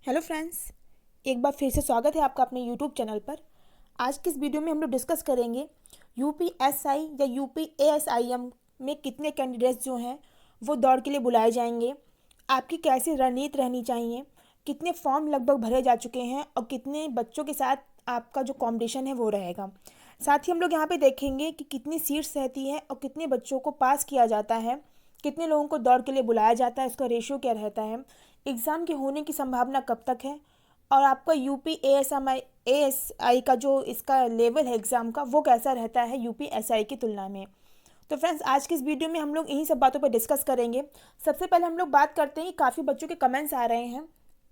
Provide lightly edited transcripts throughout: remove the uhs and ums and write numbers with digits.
Hello friends, एक बार फिर से स्वागत है आपका अपने यूट्यूब चैनल पर। आज की इस वीडियो में हम लोग डिस्कस करेंगे यूपीएसआई या यूपीएएसआईएम में कितने कैंडिडेट्स जो हैं वो दौड़ के लिए बुलाए जाएंगे, आपकी कैसी रणनीति रहनी चाहिए, कितने फॉर्म लगभग भरे जा चुके हैं और कितने बच्चों के साथ आपका जो कॉम्पिटिशन है वो रहेगा। साथ ही हम लोग यहाँ पे देखेंगे कि कितनी सीट्स रहती हैं और कितने बच्चों को पास किया जाता है, कितने लोगों को दौड़ के लिए बुलाया जाता है, इसका रेशियो क्या रहता है, एग्ज़ाम के होने की संभावना कब तक है और आपका यूपी एएसआई का जो इसका लेवल है एग्ज़ाम का वो कैसा रहता है यूपी एसआई की तुलना में। तो फ्रेंड्स, आज की इस वीडियो में हम लोग इन्हीं सब बातों पर डिस्कस करेंगे। सबसे पहले हम लोग बात करते हैं कि काफ़ी बच्चों के कमेंट्स आ रहे हैं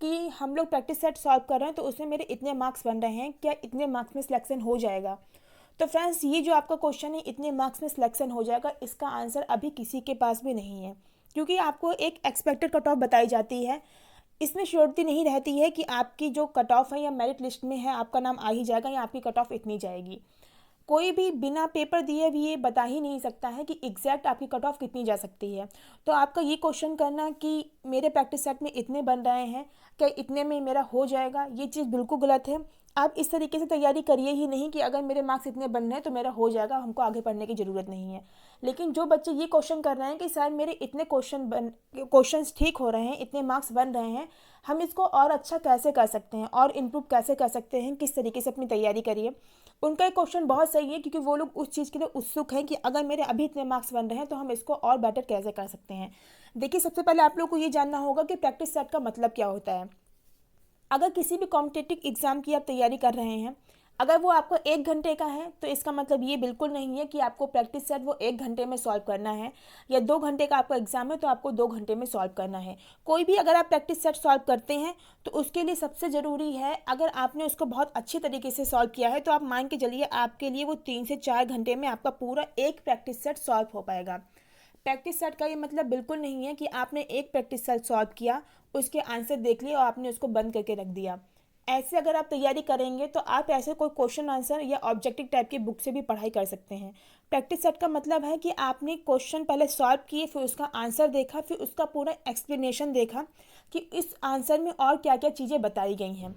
कि हम लोग प्रैक्टिस सेट सॉल्व कर रहे हैं तो उसमें मेरे इतने मार्क्स बन रहे हैं, क्या इतने मार्क्स में सिलेक्शन हो जाएगा। तो फ्रेंड्स, ये जो आपका क्वेश्चन है इतने मार्क्स में सिलेक्शन हो जाएगा, इसका आंसर अभी किसी के पास भी नहीं है, क्योंकि आपको एक एक्सपेक्टेड कट ऑफ बताई जाती है। इसमें श्योरिटी नहीं रहती है कि आपकी जो कट ऑफ है या मेरिट लिस्ट में है आपका नाम आ ही जाएगा या आपकी कट ऑफ इतनी जाएगी। कोई भी बिना पेपर दिए भी ये बता ही नहीं सकता है कि एग्जैक्ट आपकी कट ऑफ कितनी जा सकती है। तो आपका ये क्वेश्चन करना कि मेरे प्रैक्टिस सेट में इतने बन रहे हैं, क्या इतने में मेरा हो जाएगा, ये चीज़ बिल्कुल गलत है। आप इस तरीके से तैयारी करिए ही नहीं कि अगर मेरे मार्क्स इतने बन रहे हैं तो मेरा हो जाएगा, हमको आगे पढ़ने की ज़रूरत नहीं है। लेकिन जो बच्चे ये क्वेश्चन कर रहे हैं कि सर मेरे इतने क्वेश्चंस ठीक हो रहे हैं, इतने मार्क्स बन रहे हैं, हम इसको और अच्छा कैसे कर सकते हैं और इम्प्रूव कैसे कर सकते हैं, किस तरीके से अपनी तैयारी करिए, उनका एक क्वेश्चन बहुत सही है, क्योंकि वो लोग उस चीज़ के लिए उत्सुक हैं कि अगर मेरे अभी इतने मार्क्स बन रहे हैं तो हम इसको और बेटर कैसे कर सकते हैं। देखिए, सबसे पहले आप लोग को ये जानना होगा कि प्रैक्टिस सेट का मतलब क्या होता है। अगर किसी भी कॉम्पिटिटिव एग्जाम की आप तैयारी कर रहे हैं, अगर वो आपको 1 घंटे का है तो इसका मतलब ये बिल्कुल नहीं है कि आपको प्रैक्टिस सेट वो 1 घंटे में सॉल्व करना है, या 2 घंटे का आपका एग्जाम है तो आपको 2 घंटे में सॉल्व करना है। कोई भी अगर आप प्रैक्टिस सेट सॉल्व करते हैं तो उसके लिए सबसे ज़रूरी है, अगर आपने उसको बहुत अच्छी तरीके से सॉल्व किया है तो आप मान के चलिए आपके लिए वो 3 से 4 घंटे में आपका पूरा एक प्रैक्टिस सेट सॉल्व हो पाएगा। प्रैक्टिस सेट का ये मतलब बिल्कुल नहीं है कि आपने एक प्रैक्टिस सेट सॉल्व किया, उसके आंसर देख लिए और आपने उसको बंद करके रख दिया। ऐसे अगर आप तैयारी करेंगे तो आप ऐसे कोई क्वेश्चन आंसर या ऑब्जेक्टिव टाइप की बुक से भी पढ़ाई कर सकते हैं। प्रैक्टिस सेट का मतलब है कि आपने क्वेश्चन पहले सॉल्व किए, फिर उसका आंसर देखा, फिर उसका पूरा एक्सप्लेनेशन देखा कि इस आंसर में और क्या क्या चीज़ें बताई गई हैं।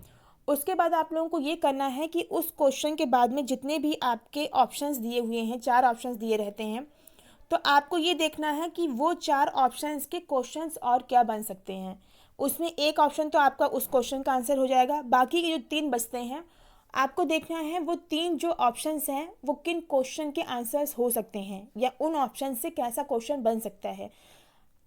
उसके बाद आप लोगों को ये करना है कि उस क्वेश्चन के बाद में जितने भी आपके ऑप्शंस दिए हुए हैं, 4 ऑप्शंस दिए रहते हैं, तो आपको ये देखना है कि वो 4 ऑप्शंस के क्वेश्चंस और क्या बन सकते हैं। उसमें एक ऑप्शन तो आपका उस क्वेश्चन का आंसर हो जाएगा, बाकी के जो 3 बचते हैं आपको देखना है वो 3 जो ऑप्शंस हैं वो किन क्वेश्चन के आंसर्स हो सकते हैं या उन ऑप्शन से कैसा क्वेश्चन बन सकता है।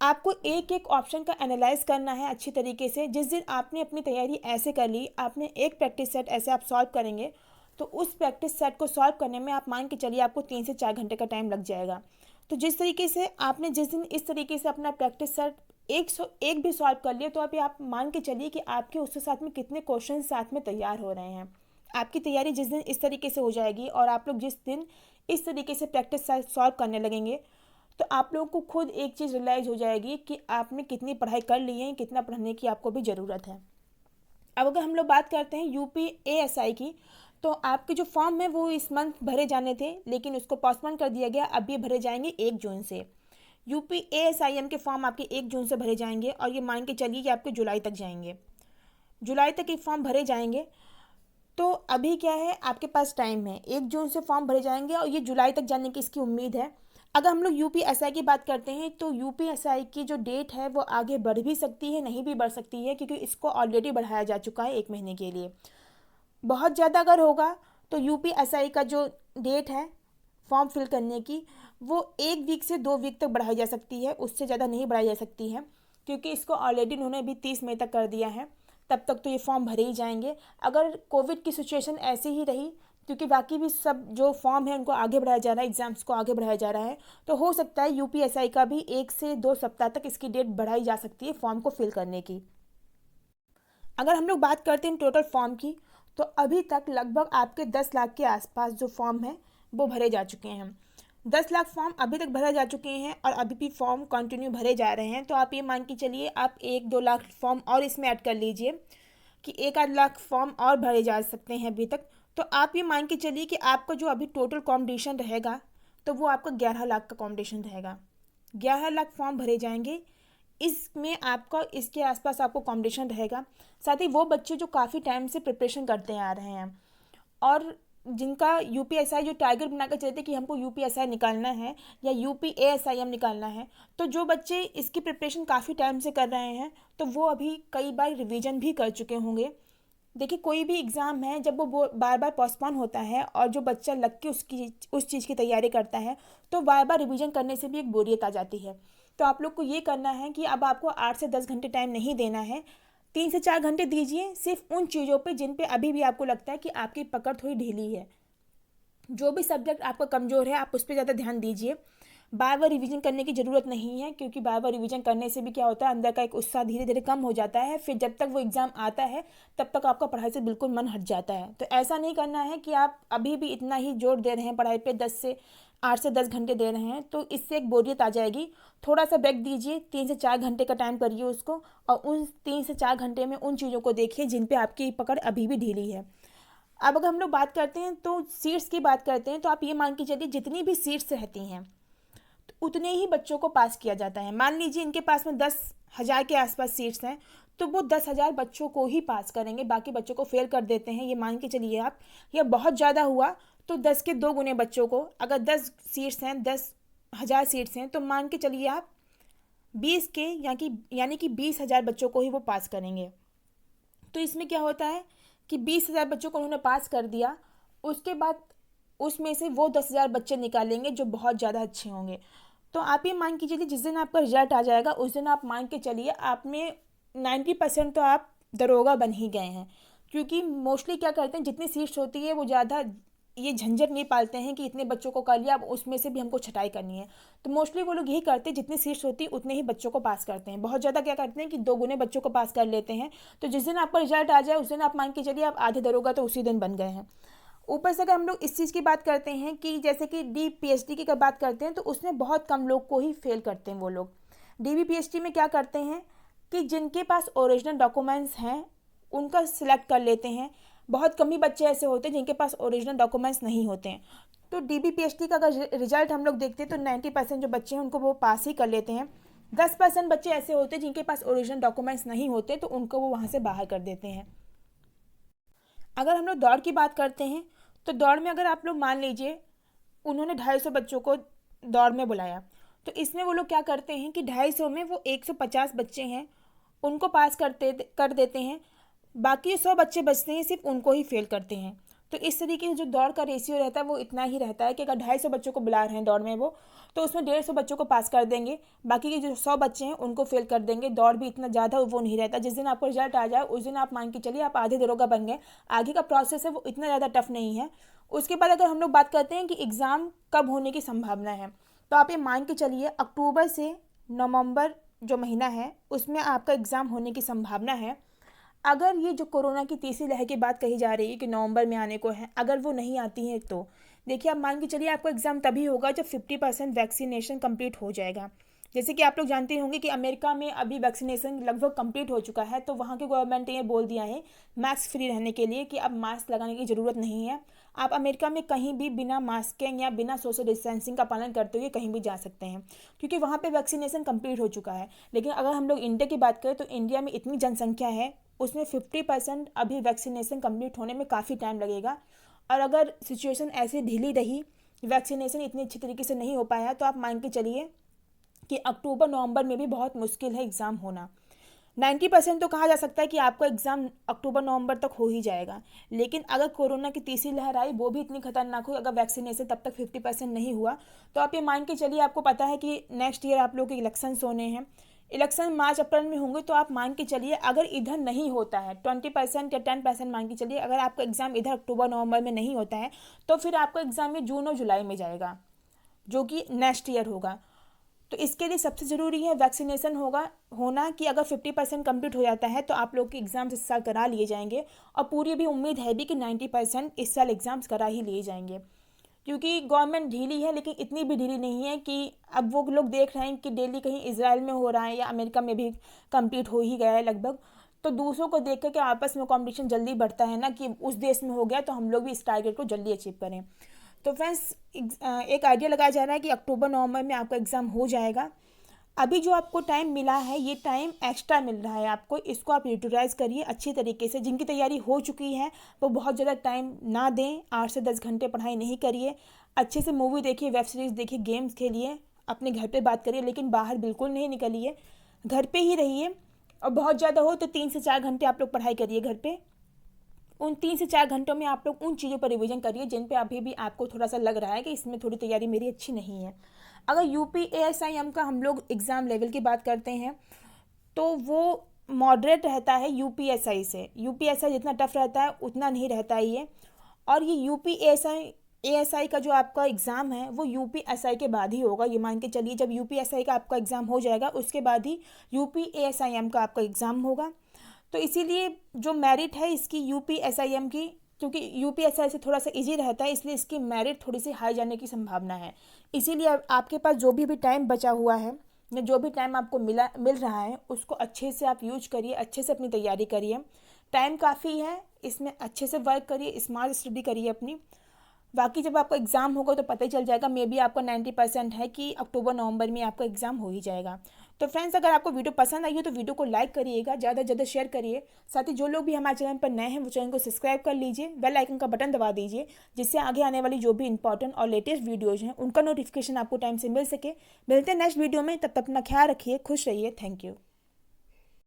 आपको एक एक ऑप्शन का एनालाइज करना है अच्छी तरीके से। जिस दिन आपने अपनी तैयारी ऐसे कर ली, आपने एक प्रैक्टिस सेट ऐसे आप सॉल्व करेंगे तो उस प्रैक्टिस सेट को सॉल्व करने में आप मान के चलिए आपको 3 से 4 घंटे का टाइम लग जाएगा। तो जिस तरीके से आपने जिस दिन इस तरीके से अपना प्रैक्टिस सेट 101 भी सॉल्व कर लिया, तो आप मान के चलिए कि आपके उसके साथ में कितने क्वेश्चन साथ में तैयार हो रहे हैं। आपकी तैयारी जिस दिन इस तरीके से हो जाएगी और आप लोग जिस दिन इस तरीके से प्रैक्टिस सेट सॉल्व करने लगेंगे, तो आप लोगों को खुद एक चीज़ रियलाइज़ हो जाएगी कि आपने कितनी पढ़ाई कर ली है, कितना पढ़ने की आपको भी ज़रूरत है। अब अगर हम लोग बात करते हैं यूपी एएसआई की, तो आपके जो फॉर्म है वो इस मंथ भरे जाने थे, लेकिन उसको पोस्टपोन कर दिया गया। अब ये भरे जाएंगे 1 जून से। यूपी एएसआईएम के फॉर्म आपके 1 जून से भरे जाएंगे और ये मान के चलिए कि आपके जुलाई तक जाएंगे, जुलाई तक ये फॉर्म भरे जाएंगे। तो अभी क्या है, आपके पास टाइम है, 1 जून से फॉर्म भरे जाएंगे और ये जुलाई तक जाने की इसकी उम्मीद है। अगर हम लोग यूपीएसआई की बात करते हैं तो यूपीएसआई की जो डेट है वो आगे बढ़ भी सकती है, नहीं भी बढ़ सकती है, क्योंकि इसको ऑलरेडी बढ़ाया जा चुका है 1 महीने के लिए। बहुत ज़्यादा अगर होगा तो यूपीएसआई का जो डेट है फॉर्म फिल करने की वो 1 वीक से 2 वीक तक बढ़ाई जा सकती है, उससे ज़्यादा नहीं बढ़ाई जा सकती है, क्योंकि इसको ऑलरेडी उन्होंने अभी 30 मई तक कर दिया है। तब तक तो ये फॉर्म भरे ही जाएंगे। अगर कोविड की सिचुएशन ऐसी ही रही, क्योंकि बाकी भी सब जो फॉर्म है उनको आगे बढ़ाया जा रहा है, एग्जाम्स को आगे बढ़ाया जा रहा है, तो हो सकता है यूपीएसआई का भी 1 से 2 सप्ताह तक इसकी डेट बढ़ाई जा सकती है फॉर्म को फिल करने की। अगर हम लोग बात करते हैं टोटल फॉर्म की, तो अभी तक लगभग आपके 10 लाख के आसपास जो फॉर्म है वो भरे जा चुके हैं। 10 लाख फॉर्म अभी तक भरे जा चुके हैं और अभी भी फॉर्म कंटिन्यू भरे जा रहे हैं। तो आप ये मान के चलिए आप 1-2 लाख फॉर्म और इसमें ऐड कर लीजिए कि 1 आध लाख फॉर्म और भरे जा सकते हैं अभी तक। तो आप ये मान के चलिए कि आपका जो अभी टोटल कॉम्पिटिशन रहेगा तो वो आपका 11 लाख का कॉम्पिटिशन रहेगा। 11 लाख फॉर्म भरे जाएंगे इसमें आपका इसके आसपास आपको कॉम्पिटिशन रहेगा। साथ ही वो बच्चे जो काफ़ी टाइम से प्रिपरेशन करते आ रहे हैं और जिनका यूपीएसआई जो टारगेट बनाकर चलते कि हमको यूपीएसआई निकालना है या यूपीएएसआईएम निकालना है, तो जो बच्चे इसकी प्रिपरेशन काफ़ी टाइम से कर रहे हैं तो वो अभी कई बार रिवीजन भी कर चुके होंगे। देखिए, कोई भी एग्ज़ाम है जब वो बार बार पोस्टपोन होता है और जो बच्चा लग के उस चीज़ की तैयारी करता है तो बार बार रिवीजन करने से भी एक बोरियत आ जाती है। तो आप लोग को ये करना है कि अब आपको 8 से 10 घंटे टाइम नहीं देना है, 3 से 4 घंटे दीजिए सिर्फ उन चीज़ों पे जिन पे अभी भी आपको लगता है कि आपकी पकड़ थोड़ी ढीली है। जो भी सब्जेक्ट आपका कमज़ोर है आप उस पर ज़्यादा ध्यान दीजिए। बार बार रिवीजन करने की ज़रूरत नहीं है, क्योंकि बार बार रिवीजन करने से भी क्या होता है, अंदर का एक उत्साह धीरे धीरे कम हो जाता है। फिर जब तक वो एग्ज़ाम आता है तब तक आपका पढ़ाई से बिल्कुल मन हट जाता है। तो ऐसा नहीं करना है कि आप अभी भी इतना ही जोर दे रहे हैं पढ़ाई पे, 8 से 10 घंटे दे रहे हैं, तो इससे एक बोरियत आ जाएगी। थोड़ा सा ब्रेक दीजिए, 3 से 4 घंटे का टाइम करिए उसको, और उन 3 से 4 घंटे में उन चीज़ों को देखिए जिन पे आपकी पकड़ अभी भी ढीली है। अब अगर हम लोग बात करते हैं तो सीट्स की बात करते हैं, तो आप ये मान के चलिए जितनी भी सीट्स रहती हैं तो उतने ही बच्चों को पास किया जाता है। मान लीजिए इनके पास में 10,000 के आसपास सीट्स हैं, तो वो 10,000 बच्चों को ही पास करेंगे, बाकी बच्चों को फेल कर देते हैं। ये मान के चलिए आप, या बहुत ज़्यादा हुआ तो 10 के 2 गुने बच्चों को, अगर 10 सीट्स हैं, 10,000 सीट्स हैं, तो मान के चलिए आप 20 के यानी कि 20,000 बच्चों को ही वो पास करेंगे। तो इसमें क्या होता है कि 20,000 बच्चों को उन्होंने पास कर दिया, उसके बाद उसमें से वो 10,000 बच्चे निकालेंगे जो बहुत ज़्यादा अच्छे होंगे। तो आप ये मान के चलिए जिस दिन आपका रिजल्ट आ जाएगा उस दिन आप मान के चलिए आप में 90% तो आप दरोगा बन ही गए हैं। क्योंकि मोस्टली क्या करते हैं, जितनी सीट्स होती है वो ज़्यादा ये झंझट नहीं पालते हैं कि इतने बच्चों को कर लिया अब उसमें से भी हमको छटाई करनी है। तो मोस्टली वो लोग यही करते हैं, जितनी सीट्स होती है उतने ही बच्चों को पास करते हैं। बहुत ज़्यादा क्या करते हैं कि 2 गुने बच्चों को पास कर लेते हैं। तो जिस दिन आपका रिजल्ट आ जाए उस दिन आप मान के चलिए आप आधे दरोगा तो उसी दिन बन गए हैं। ऊपर से अगर हम लोग इस चीज़ की बात करते हैं कि जैसे कि DPHD की बात करते हैं, तो उसमें बहुत कम लोग को ही फेल करते हैं वो लोग। DPHD में क्या करते हैं कि जिनके पास ओरिजिनल डॉक्यूमेंट्स हैं उनका सिलेक्ट कर लेते हैं। बहुत कम ही बच्चे ऐसे होते हैं जिनके पास ओरिजिनल डॉक्यूमेंट्स नहीं होते हैं। तो DPHD का अगर रिजल्ट हम लोग देखते हैं तो 90% जो बच्चे हैं उनको वो पास ही कर लेते हैं। 10% बच्चे ऐसे होते हैं जिनके पास ओरिजिनल डॉक्यूमेंट्स नहीं होते, तो उनको वो वहाँ से बाहर कर देते हैं। अगर हम लोग दौड़ की बात करते हैं तो दौड़ में अगर आप लोग मान लीजिए उन्होंने 250 बच्चों को दौड़ में बुलाया, तो इसमें वो लोग क्या करते हैं कि 250 में वो 150 बच्चे हैं उनको पास कर देते हैं, बाकी 100 बच्चे बचते हैं सिर्फ उनको ही फेल करते हैं। तो इस तरीके से जो दौड़ का रेशियो रहता है वो इतना ही रहता है कि अगर 250 बच्चों को बुला रहे हैं दौड़ में वो, तो उसमें 150 बच्चों को पास कर देंगे, बाकी के जो 100 बच्चे हैं उनको फेल कर देंगे। दौड़ भी इतना ज़्यादा वो नहीं रहता। जिस दिन आपको रिजल्ट आ जाए उस दिन आप मान के चलिए आप आधे दरोगा बन गए। आगे का प्रोसेस है वो इतना ज़्यादा टफ नहीं है। उसके बाद अगर हम लोग बात करते हैं कि एग्ज़ाम कब होने की संभावना है, तो आप ये मान के चलिए अक्टूबर से नवंबर जो महीना है उसमें आपका एग्ज़ाम होने की संभावना है। अगर ये जो कोरोना की तीसरी लहर की बात कही जा रही है कि नवंबर में आने को है, अगर वो नहीं आती है तो देखिए आप मान के चलिए आपका एग्ज़ाम तभी होगा जब 50% वैक्सीनेशन कंप्लीट हो जाएगा। जैसे कि आप लोग जानते होंगे कि अमेरिका में अभी वैक्सीनेशन लगभग कंप्लीट हो चुका है, तो वहाँ की गवर्नमेंट ने ये बोल दिया है मास्क फ्री रहने के लिए कि अब मास्क लगाने की ज़रूरत नहीं है। आप अमेरिका में कहीं भी बिना मास्क के या बिना सोशल डिस्टेंसिंग का पालन करते हुए कहीं भी जा सकते हैं, क्योंकि वहाँ पे वैक्सीनेशन कंप्लीट हो चुका है। लेकिन अगर हम लोग इंडिया की बात करें तो इंडिया में इतनी जनसंख्या है, उसमें 50% अभी वैक्सीनेशन कंप्लीट होने में काफ़ी टाइम लगेगा। और अगर सिचुएशन ऐसे ढीली रही, वैक्सीनेशन इतनी अच्छी तरीके से नहीं हो पाया, तो आप मान के चलिए कि अक्टूबर नवंबर में भी बहुत मुश्किल है एग्ज़ाम होना। 90% तो कहा जा सकता है कि आपका एग्ज़ाम अक्टूबर नवंबर तक हो ही जाएगा। लेकिन अगर कोरोना की तीसरी लहर आई, वो भी इतनी खतरनाक हुई, अगर वैक्सीनेशन तब तक 50% नहीं हुआ, तो आप ये मान के चलिए आपको पता है कि नेक्स्ट ईयर आप लोग के इलेक्शंस होने हैं। इलेक्शन मार्च अप्रैल में होंगे, तो आप मान के चलिए अगर इधर नहीं होता है 20% या 10% मान के चलिए, अगर आपका एग्ज़ाम इधर अक्टूबर नवंबर में नहीं होता है तो फिर आपका एग्ज़ाम में जून और जुलाई में जाएगा, जो कि नेक्स्ट ईयर होगा। तो इसके लिए सबसे ज़रूरी है वैक्सीनेशन होना कि अगर 50% कंप्लीट हो जाता है तो आप लोग के एग्ज़ाम्स इस साल करा लिए जाएंगे। और पूरी भी उम्मीद है भी कि 90% इस साल एग्ज़ाम्स करा ही लिए जाएंगे, क्योंकि गवर्नमेंट ढीली है लेकिन इतनी भी ढीली नहीं है कि अब वो लोग देख रहे हैं कि दिल्ली कहीं इजराइल में हो रहा है या अमेरिका में भी कंप्लीट हो ही गया है लगभग, तो दूसरों को देख कर के आपस में कंपटीशन जल्दी बढ़ता है ना, कि उस देश में हो गया तो हम लोग भी इस टारगेट को जल्दी अचीव करें। तो फ्रेंड्स, एक आइडिया लगाया जा रहा है कि अक्टूबर नवंबर में आपका एग्ज़ाम हो जाएगा। अभी जो आपको टाइम मिला है ये टाइम एक्स्ट्रा मिल रहा है आपको, इसको आप यूटिलाइज़ करिए अच्छी तरीके से। जिनकी तैयारी हो चुकी है वो बहुत ज़्यादा टाइम ना दें, 8 से 10 घंटे पढ़ाई नहीं करिए। अच्छे से मूवी देखिए, वेब सीरीज़ देखिए, गेम्स खेलिए, अपने घर पे बात करिए, लेकिन बाहर बिल्कुल नहीं निकलिए, घर पे ही रहिए। और बहुत ज़्यादा हो तो 3 से 4 घंटे आप लोग पढ़ाई करिए घर पे। उन 3 से 4 घंटों में आप लोग उन चीज़ों पर रिवीजन करिए जिन पे अभी भी आपको थोड़ा सा लग रहा है कि इसमें थोड़ी तैयारी मेरी अच्छी नहीं है। अगर UPSIM का हम लोग एग्ज़ाम लेवल की बात करते हैं तो वो मॉडरेट रहता है UPSI से। UPSI जितना टफ रहता है उतना नहीं रहता है ये। और ये ASI का जो आपका एग्ज़ाम है वो UPSI के बाद ही होगा। ये मान के चलिए जब UPSI का आपका एग्ज़ाम हो जाएगा उसके बाद ही UPASIM का आपका एग्ज़ाम होगा। तो इसीलिए जो मेरिट है इसकी UPSIM की, क्योंकि UPSI से थोड़ा सा इजी रहता है इसलिए इसकी मेरिट थोड़ी सी हाई जाने की संभावना है। इसीलिए आपके पास जो भी टाइम बचा हुआ है या जो भी टाइम आपको मिल रहा है उसको अच्छे से आप यूज करिए, अच्छे से अपनी तैयारी करिए। टाइम काफ़ी है, इसमें अच्छे से वर्क करिए, स्मार्ट स्टडी करिए अपनी। बाकी जब आपका एग्ज़ाम होगा तो पता ही चल जाएगा, मे बी आपका 90% है कि अक्टूबर नवंबर में आपका एग्ज़ाम हो ही जाएगा। तो फ्रेंड्स, अगर आपको वीडियो पसंद आई हो तो वीडियो को लाइक करिएगा, ज़्यादा से ज़्यादा शेयर करिए। साथ ही जो लोग भी हमारे चैनल पर नए हैं वो चैनल को सब्सक्राइब कर लीजिए, बेल आइकन का बटन दबा दीजिए, जिससे आगे आने वाली जो भी इंपॉर्टेंट और लेटेस्ट वीडियोज़ हैं उनका नोटिफिकेशन आपको टाइम से मिल सके। मिलते हैं नेक्स्ट वीडियो में, तब तक अपना ख्याल रखिए, खुश रहिए। Thank you.